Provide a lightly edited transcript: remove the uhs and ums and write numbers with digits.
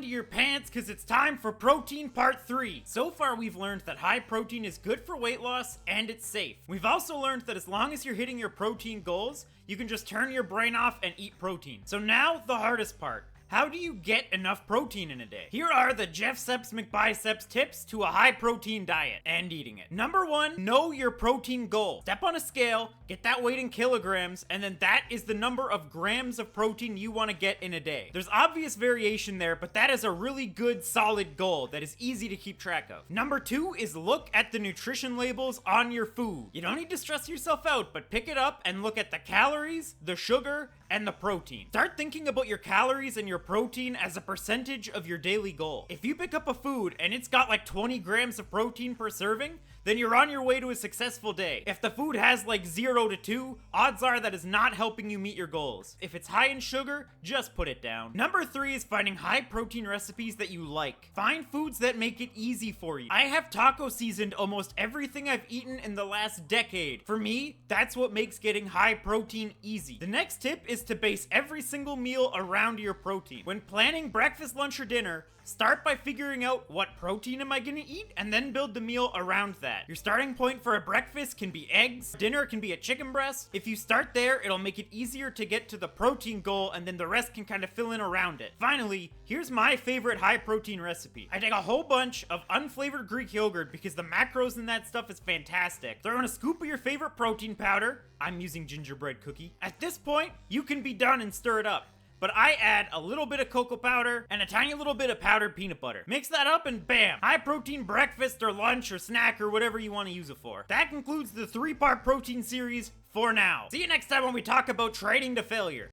onto your pants because it's time for protein part 3. So far we've learned that high protein is good for weight loss and it's safe. We've also learned that as long as you're hitting your protein goals, you can just turn your brain off and eat protein. So now the hardest part. How do you get enough protein in a day? Here are the Jeffceps McBiceps tips to a high protein diet and eating it. Number 1, know your protein goal. Step on a scale, get that weight in kilograms, and then that is the number of grams of protein you want to get in a day. There's obvious variation there, but that is a really good solid goal that is easy to keep track of. Number 2 is look at the nutrition labels on your food. You don't need to stress yourself out, but pick it up and look at the calories, the sugar, and the protein. Start thinking about your calories and your protein as a percentage of your daily goal. If you pick up a food and it's got like 20 grams of protein per serving, then you're on your way to a successful day. If the food has like 0 to 2, odds are that is not helping you meet your goals. If it's high in sugar, just put it down. Number 3 is finding high protein recipes that you like. Find foods that make it easy for you. I have taco seasoned almost everything I've eaten in the last decade. For me, that's what makes getting high protein easy. The next tip is to base every single meal around your protein. When planning breakfast, lunch, or dinner, start by figuring out what protein am I gonna eat and then build the meal around that. Your starting point for a breakfast can be eggs, dinner can be a chicken breast. If you start there, it'll make it easier to get to the protein goal and then the rest can kind of fill in around it. Finally, here's my favorite high protein recipe. I take a whole bunch of unflavored Greek yogurt because the macros in that stuff is fantastic. Throw in a scoop of your favorite protein powder. I'm using gingerbread cookie. At this point, you can be done and stir it up. But I add a little bit of cocoa powder and a tiny little bit of powdered peanut butter. Mix that up and bam! High protein breakfast or lunch or snack or whatever you want to use it for. That concludes the 3-part protein series for now. See you next time when we talk about training to failure.